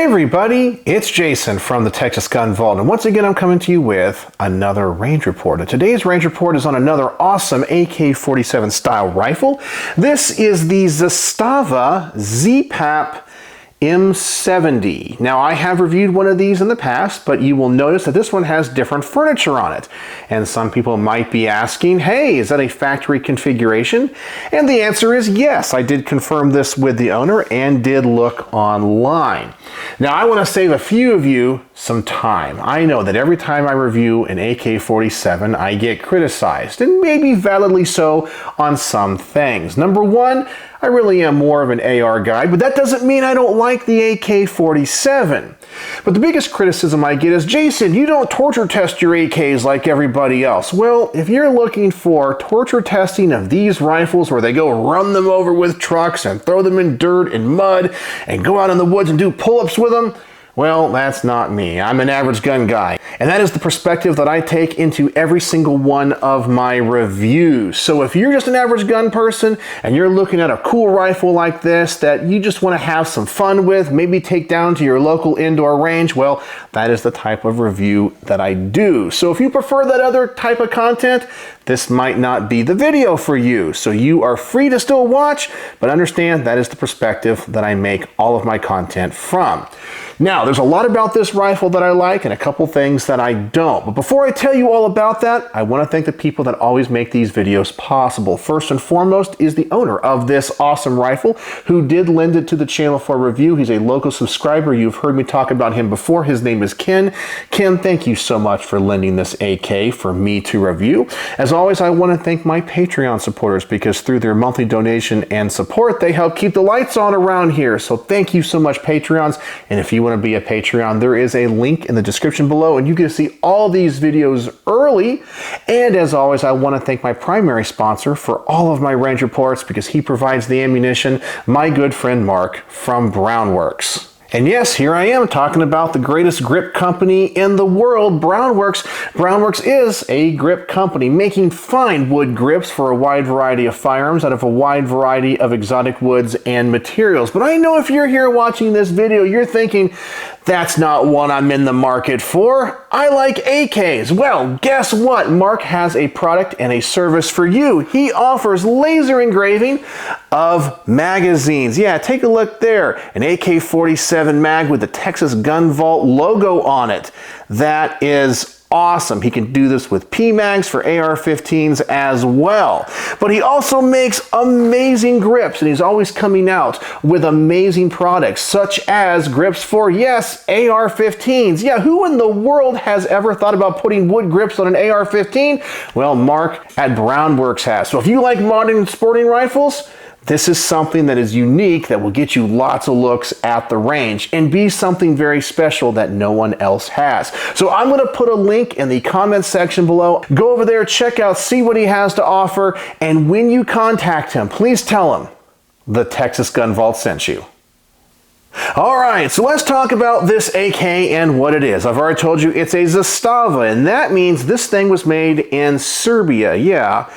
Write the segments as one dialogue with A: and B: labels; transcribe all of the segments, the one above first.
A: everybody, it's Jason from the Texas Gun Vault, and once again I'm coming to you with another range report. And today's range report is on another awesome AK-47 style rifle. This is the Zastava ZPAP M70. Now, I have reviewed one of these in the past, but you will notice that this one has different furniture on it. And some people might be asking, hey, is that a factory configuration? And the answer is yes. I did confirm this with the owner and did look online. Now, I want to save a few of you some time. I know that every time I review an AK-47, I get criticized, and maybe validly so on some things. Number one, I really am more of an AR guy, but that doesn't mean I don't like the AK-47. But the biggest criticism I get is, Jason, you don't torture test your AKs like everybody else. Well, if you're looking for torture testing of these rifles where they go run them over with trucks and throw them in dirt and mud and go out in the woods and do pull-ups with them, well, that's not me. I'm an average gun guy. And that is the perspective that I take into every single one of my reviews. So if you're just an average gun person and you're looking at a cool rifle like this that you just want to have some fun with, maybe take down to your local indoor range, well, that is the type of review that I do. So if you prefer that other type of content, this might not be the video for you. So you are free to still watch, but understand that is the perspective that I make all of my content from. Now, there's a lot about this rifle that I like and a couple things that I don't. But before I tell you all about that, I want to thank the people that always make these videos possible. First and foremost is the owner of this awesome rifle who did lend it to the channel for review. He's a local subscriber. You've heard me talk about him before. His name is Ken. Ken, thank you so much for lending this AK for me to review. As always, I want to thank my Patreon supporters because through their monthly donation and support, they help keep the lights on around here. So thank you so much, Patreons. And if you want to be a Patreon, there is a link in the description below and you can see all these videos early. And as always, I want to thank my primary sponsor for all of my range reports because he provides the ammunition, my good friend Mark from Brownworks. And yes, here I am talking about the greatest grip company in the world, Brownworks. Brownworks is a grip company making fine wood grips for a wide variety of firearms out of a wide variety of exotic woods and materials. But I know if you're here watching this video, you're thinking, that's not what I'm in the market for. I like AKs. Well, guess what? Mark has a product and a service for you. He offers laser engraving of magazines. Yeah, take a look there. An AK-47 mag with the Texas Gun Vault logo on it. That is awesome. He can do this with PMags for AR-15s as well. But he also makes amazing grips, and he's always coming out with amazing products, such as grips for, yes, AR-15s. Yeah, who in the world has ever thought about putting wood grips on an AR-15? Well, Mark at Brownworks has. So if you like modern sporting rifles, this is something that is unique that will get you lots of looks at the range and be something very special that no one else has. So I'm going to put a link in the comment section below. Go over there, check out, see what he has to offer, and when you contact him, please tell him the Texas Gun Vault sent you. All right, so let's talk about this AK and what it is. I've already told you it's a Zastava, and that means this thing was made in Serbia. Yeah,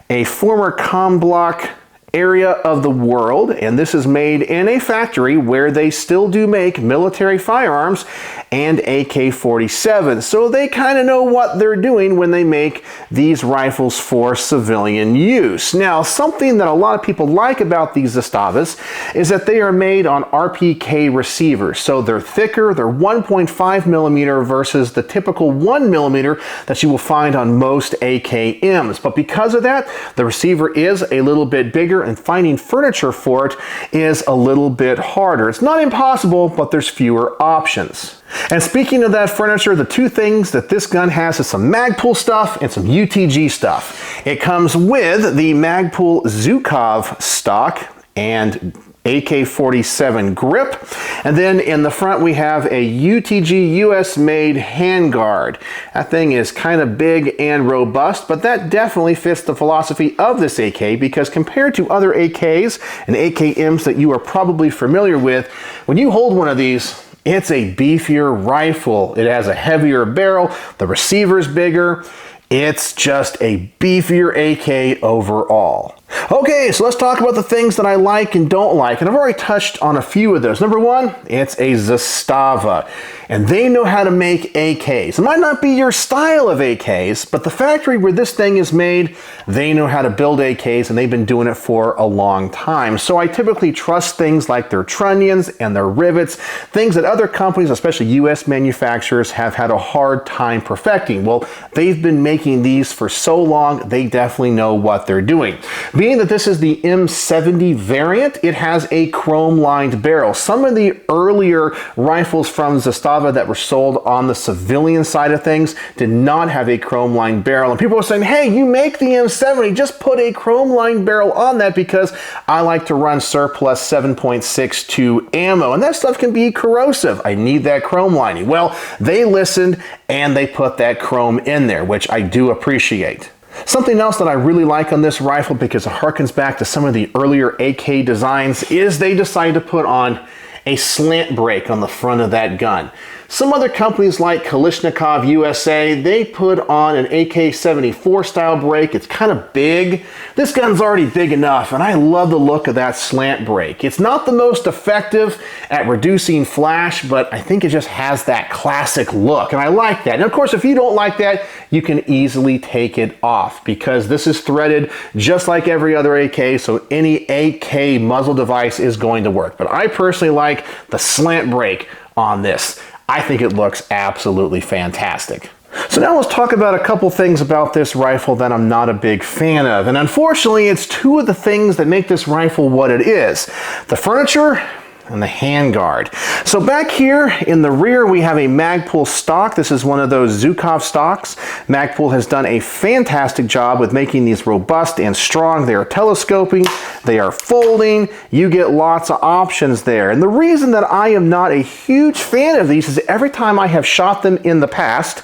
A: a former comm block area of the world, and this is made in a factory where they still do make military firearms and AK-47. So they kind of know what they're doing when they make these rifles for civilian use. Now, something that a lot of people like about these Zastavas is that they are made on RPK receivers. So they're thicker, they're 1.5 millimeter versus the typical 1 millimeter that you will find on most AKMs. But because of that, the receiver is a little bit bigger and finding furniture for it is a little bit harder. It's not impossible, but there's fewer options. And speaking of that furniture, the two things that this gun has is some Magpul stuff and some UTG stuff. It comes with the Magpul Zhukov stock and AK-47 grip, and then in the front we have a UTG US made handguard. That thing is kind of big and robust, but that definitely fits the philosophy of this AK because compared to other AKs and AKMs that you are probably familiar with, when you hold one of these, it's a beefier rifle. It has a heavier barrel, the receiver's bigger. It's just a beefier AK overall. Okay, so let's talk about the things that I like and don't like, and I've already touched on a few of those. Number one, it's a Zastava, and they know how to make AKs. It might not be your style of AKs, but the factory where this thing is made, they know how to build AKs, and they've been doing it for a long time. So I typically trust things like their trunnions and their rivets, things that other companies, especially US manufacturers, have had a hard time perfecting. Well, they've been making these for so long, they definitely know what they're doing. Being that this is the M70 variant, it has a chrome-lined barrel. Some of the earlier rifles from Zastava that were sold on the civilian side of things did not have a chrome-lined barrel. And people were saying, hey, you make the M70, just put a chrome-lined barrel on that because I like to run surplus 7.62 ammo. And that stuff can be corrosive. I need that chrome lining. Well, they listened and they put that chrome in there, which I do appreciate. Something else that I really like on this rifle, because it harkens back to some of the earlier AK designs, is they decided to put on a slant brake on the front of that gun. Some other companies like Kalashnikov USA, they put on an AK-74 style brake. It's kind of big. This gun's already big enough, and I love the look of that slant brake. It's not the most effective at reducing flash, but I think it just has that classic look, and I like that. And of course, if you don't like that, you can easily take it off, because this is threaded just like every other AK, so any AK muzzle device is going to work. But I personally like the slant brake on this. I think it looks absolutely fantastic. So now let's talk about a couple things about this rifle that I'm not a big fan of. And unfortunately, it's two of the things that make this rifle what it is: the furniture and the handguard. So back here in the rear, we have a Magpul stock. This is one of those Zukov stocks. Magpul has done a fantastic job with making these robust and strong. They are telescoping, they are folding, you get lots of options there. And the reason that I am not a huge fan of these is every time I have shot them in the past,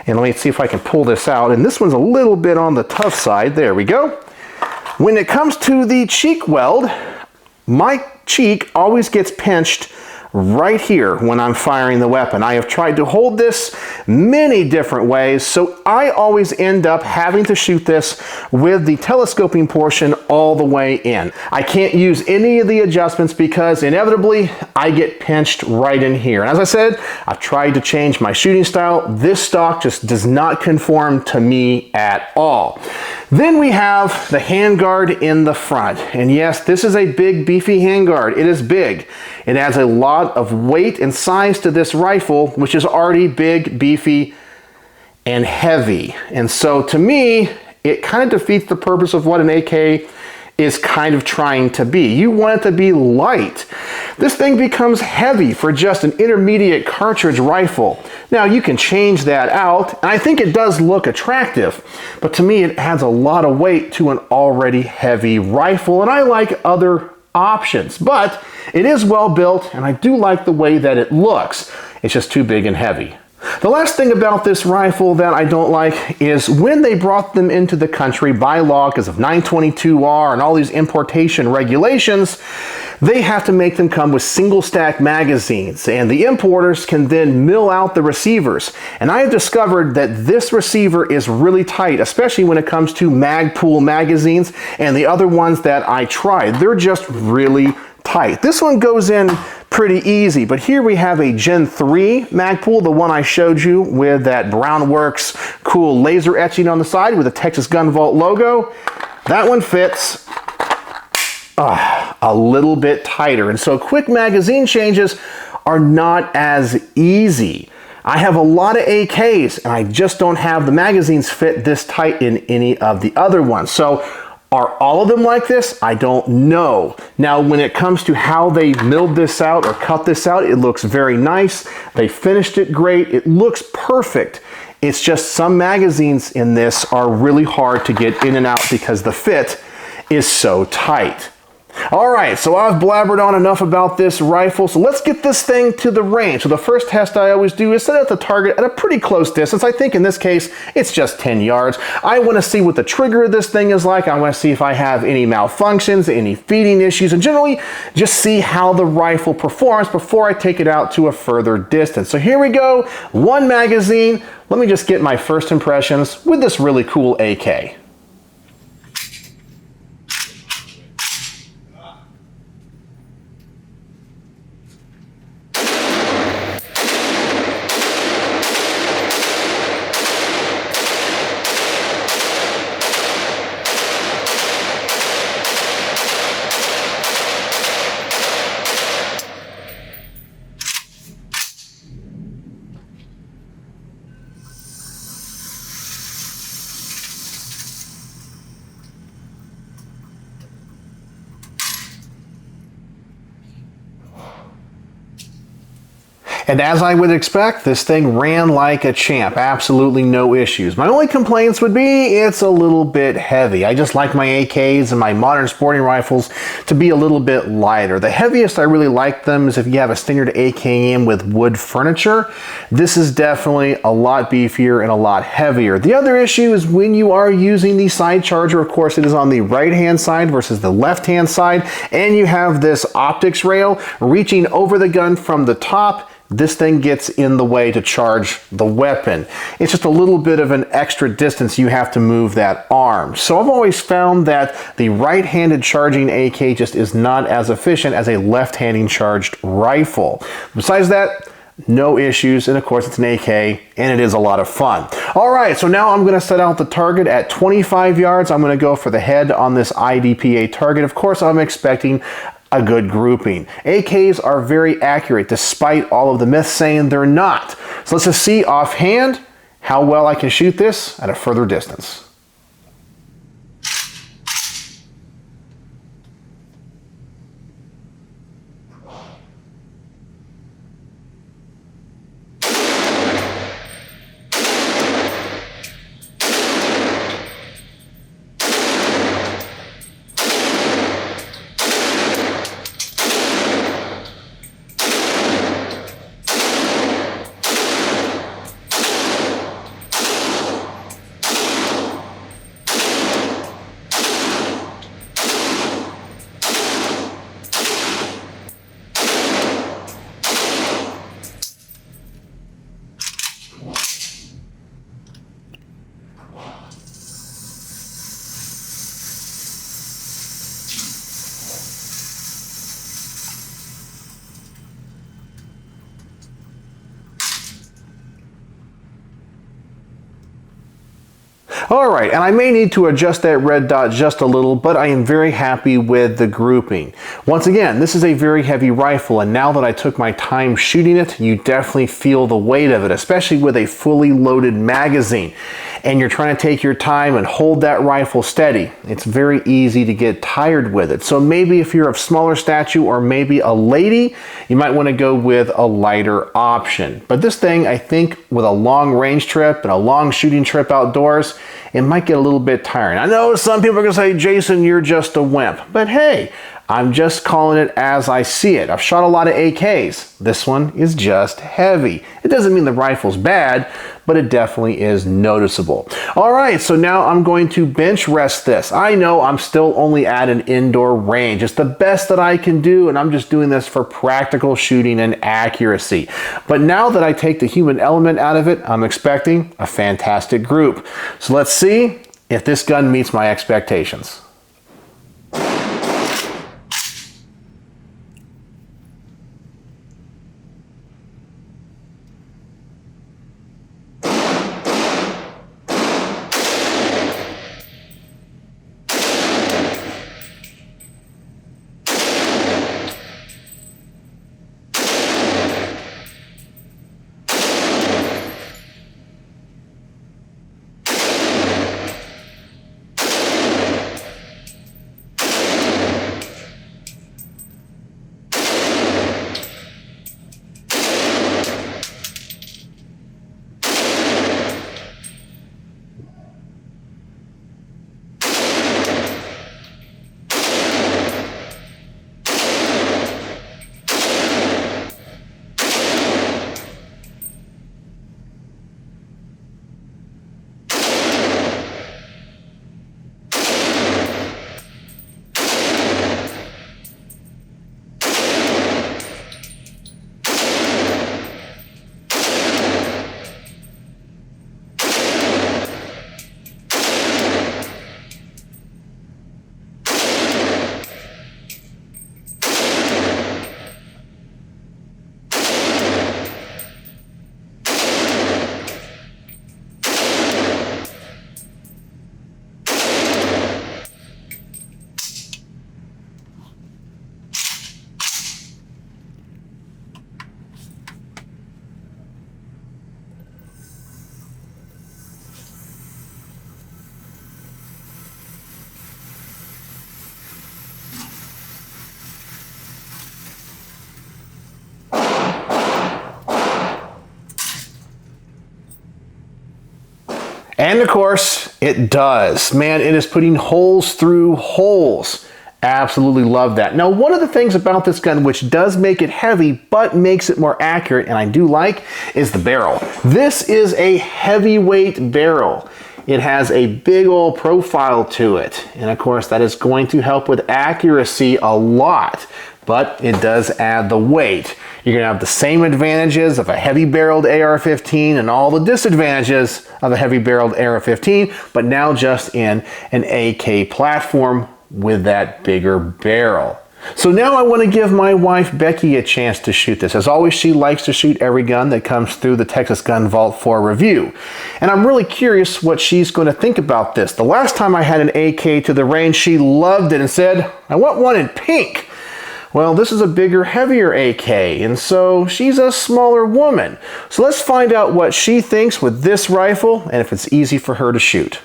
A: and let me see if I can pull this out, and this one's a little bit on the tough side. There we go. When it comes to the cheek weld, my cheek always gets pinched right here when I'm firing the weapon. I have tried to hold this many different ways, so I always end up having to shoot this with the telescoping portion all the way in. I can't use any of the adjustments because inevitably I get pinched right in here. And as I said, I've tried to change my shooting style. This stock just does not conform to me at all. Then we have the handguard in the front. And yes, this is a big, beefy handguard. It is big. It adds a lot of weight and size to this rifle, which is already big, beefy, and heavy. And so to me, it kind of defeats the purpose of what an AK is kind of trying to be. You want it to be light. This thing becomes heavy for just an intermediate cartridge rifle. Now you can change that out, and I think it does look attractive, but to me it adds a lot of weight to an already heavy rifle, and I like other options, but it is well built, and I do like the way that it looks. It's just too big and heavy. The last thing about this rifle that I don't like is when they brought them into the country by law because of 922R and all these importation regulations, they have to make them come with single stack magazines, and the importers can then mill out the receivers. And I have discovered that this receiver is really tight, especially when it comes to Magpul magazines and the other ones that I tried. They're just really tight. This one goes in pretty easy, but here we have a Gen 3 Magpul, the one I showed you with that Brownworks cool laser etching on the side with the Texas Gun Vault logo. That one fits a little bit tighter, and so quick magazine changes are not as easy. I have a lot of AKs, and I just don't have the magazines fit this tight in any of the other ones. So are all of them like this? I don't know. Now, when it comes to how they milled this out or cut this out, it looks very nice. They finished it great. It looks perfect. It's just some magazines in this are really hard to get in and out because the fit is so tight. All right, so I've blabbered on enough about this rifle, so let's get this thing to the range. So the first test I always do is set out the target at a pretty close distance. I think in this case, it's just 10 yards. I want to see what the trigger of this thing is like. I want to see if I have any malfunctions, any feeding issues, and generally just see how the rifle performs before I take it out to a further distance. So here we go, one magazine. Let me just get my first impressions with this really cool AK. And as I would expect, this thing ran like a champ. Absolutely no issues. My only complaints would be it's a little bit heavy. I just like my AKs and my modern sporting rifles to be a little bit lighter. The heaviest I really like them is if you have a standard AKM with wood furniture. This is definitely a lot beefier and a lot heavier. The other issue is when you are using the side charger, of course it is on the right hand side versus the left hand side, and you have this optics rail reaching over the gun from the top. This thing gets in the way to charge the weapon. It's just a little bit of an extra distance you have to move that arm. So I've always found that the right-handed charging AK just is not as efficient as a left-handed charged rifle. Besides that, no issues, and of course it's an AK, and it is a lot of fun. All right, so now I'm gonna set out the target at 25 yards. I'm gonna go for the head on this IDPA target. Of course, I'm expecting a good grouping. AKs are very accurate despite all of the myths saying they're not. So let's just see offhand how well I can shoot this at a further distance. All right, and I may need to adjust that red dot just a little, but I am very happy with the grouping. Once again, this is a very heavy rifle, and now that I took my time shooting it, you definitely feel the weight of it, especially with a fully loaded magazine. And you're trying to take your time and hold that rifle steady. It's very easy to get tired with it. So maybe if you're of smaller stature or maybe a lady, you might want to go with a lighter option. But this thing, I think with a long range trip and a long shooting trip outdoors, it might get a little bit tiring. I know some people are going to say, Jason, you're just a wimp. But hey, I'm just calling it as I see it. I've shot a lot of AKs. This one is just heavy. It doesn't mean the rifle's bad, but it definitely is noticeable. All right, so now I'm going to bench rest this. I know I'm still only at an indoor range. It's the best that I can do, and I'm just doing this for practical shooting and accuracy. But now that I take the human element out of it, I'm expecting a fantastic group. So let's see if this gun meets my expectations. And of course, it does. Man, it is putting holes through holes. Absolutely love that. Now, one of the things about this gun which does make it heavy but makes it more accurate, and I do like, is the barrel. This is a heavyweight barrel. It has a big old profile to it, and of course that is going to help with accuracy a lot, but it does add the weight. You're going to have the same advantages of a heavy-barreled AR-15 and all the disadvantages of a heavy-barreled AR-15, but now just in an AK platform with that bigger barrel. So now I want to give my wife Becky a chance to shoot this. As always, she likes to shoot every gun that comes through the Texas Gun Vault for review. And I'm really curious what she's going to think about this. The last time I had an AK to the range, she loved it and said, "I want one in pink." Well, this is a bigger, heavier AK, and so she's a smaller woman. So let's find out what she thinks with this rifle and if it's easy for her to shoot.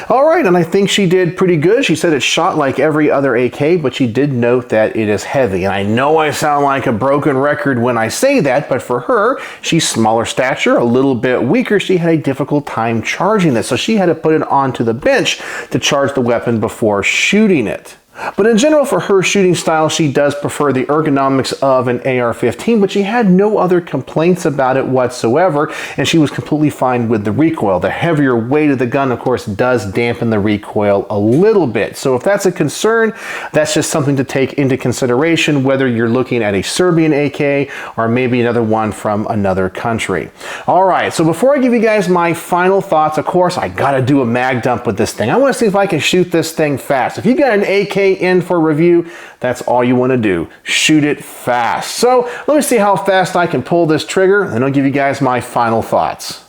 A: All right, and I think she did pretty good. She said it shot like every other AK, but she did note that it is heavy. And I know I sound like a broken record when I say that, but for her, she's smaller stature, a little bit weaker. She had a difficult time charging this, so she had to put it onto the bench to charge the weapon before shooting it. But in general, for her shooting style, she does prefer the ergonomics of an AR-15, but she had no other complaints about it whatsoever, and she was completely fine with the recoil. The heavier weight of the gun, of course, does dampen the recoil a little bit. So if that's a concern, that's just something to take into consideration, whether you're looking at a Serbian AK or maybe another one from another country. All right, so before I give you guys my final thoughts, of course, I gotta do a mag dump with this thing. I wanna see if I can shoot this thing fast. If you got an AK in for review, that's all you want to do. Shoot it fast. So let me see how fast I can pull this trigger, and I'll give you guys my final thoughts.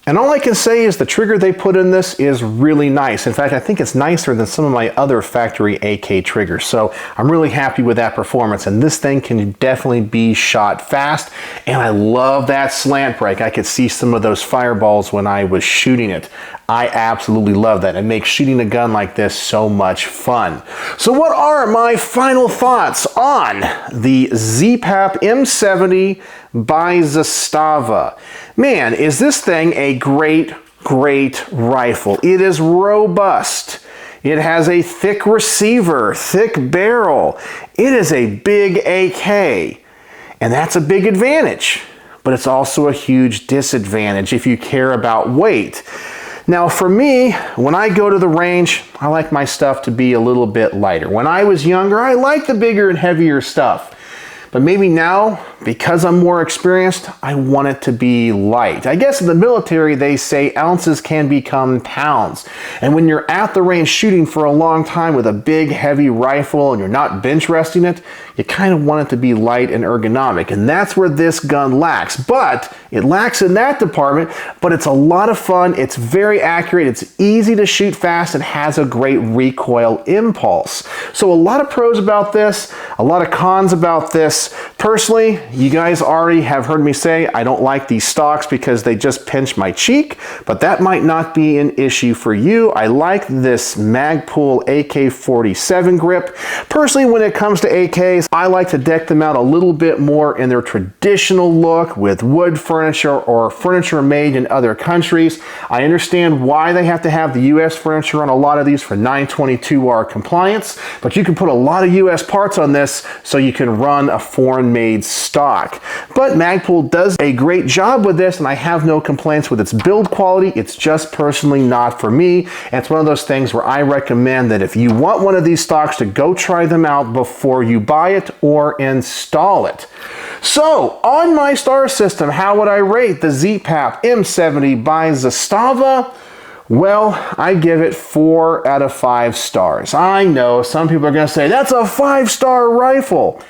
A: And all I can say is the trigger they put in this is really nice. In fact, I think it's nicer than some of my other factory AK triggers. So I'm really happy with that performance. And this thing can definitely be shot fast. And I love that slant break. I could see some of those fireballs when I was shooting it. I absolutely love that. It makes shooting a gun like this so much fun. So what are my final thoughts on the ZPAP M70 by Zastava? Man, is this thing a great rifle. It is robust. It has a thick receiver, thick barrel. It is a big AK, and that's a big advantage, but it's also a huge disadvantage if you care about weight. Now for me, when I go to the range, I like my stuff to be a little bit lighter. When I was younger, I liked the bigger and heavier stuff. But maybe now, because I'm more experienced, I want it to be light. I guess in the military, they say ounces can become pounds. And when you're at the range shooting for a long time with a big, heavy rifle and you're not bench resting it, you kind of want it to be light and ergonomic. And that's where this gun lacks. But it lacks in that department, but it's a lot of fun. It's very accurate. It's easy to shoot fast and has a great recoil impulse. So a lot of pros about this, a lot of cons about this. Personally, you guys already have heard me say I don't like these stocks because they just pinch my cheek, but that might not be an issue for you. I like this Magpul AK-47 grip. Personally, when it comes to AKs, I like to deck them out a little bit more in their traditional look with wood furniture or furniture made in other countries. I understand why they have to have the US furniture on a lot of these for 922R compliance, but you can put a lot of US parts on this so you can run a foreign-made stock. But Magpul does a great job with this, and I have no complaints with its build quality. It's just personally not for me. And it's one of those things where I recommend that if you want one of these stocks, to go try them out before you buy it or install it. So, on my star system, how would I rate the ZPAP M70 by Zastava? Well, I give it 4 out of 5 stars. I know some people are going to say, that's a 5-star rifle.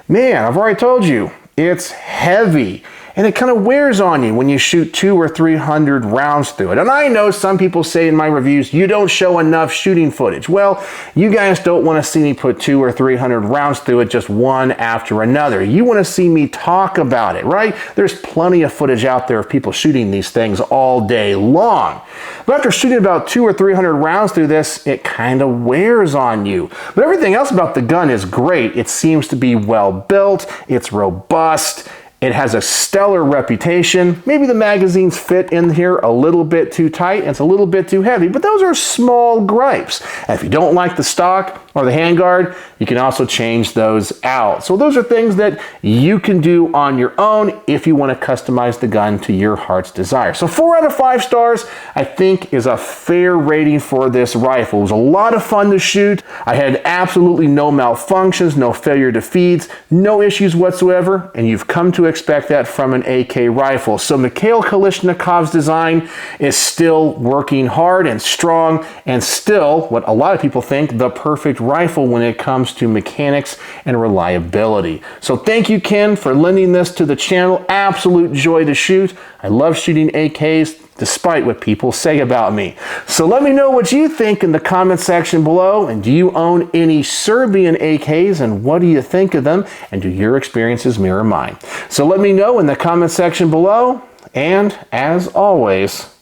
A: Man, I've already told you, it's heavy. And it kind of wears on you when you shoot 200 or 300 rounds through it. And I know some people say in my reviews, you don't show enough shooting footage. Well, you guys don't want to see me put 200 or 300 rounds through it just one after another. You want to see me talk about it, right? There's plenty of footage out there of people shooting these things all day long. But after shooting about 200 or 300 rounds through this, it kind of wears on you. But everything else about the gun is great. It seems to be well built. It's robust. It has a stellar reputation. Maybe the magazines fit in here a little bit too tight and it's a little bit too heavy, but those are small gripes. And if you don't like the stock or the handguard, you can also change those out. So those are things that you can do on your own if you want to customize the gun to your heart's desire. So 4 out of 5 stars, I think, is a fair rating for this rifle. It was a lot of fun to shoot. I had absolutely no malfunctions, no failure to feeds, no issues whatsoever, and you've come to expect that from an AK rifle. So Mikhail Kalashnikov's design is still working hard and strong, and still what a lot of people think the perfect rifle when it comes to mechanics and reliability. So thank you, Ken, for lending this to the channel. Absolute joy to shoot. I love shooting AKs despite what people say about me. So let me know what you think in the comment section below, and do you own any Serbian AKs and what do you think of them, and do your experiences mirror mine? So let me know in the comment section below, and as always,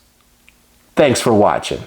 A: thanks for watching.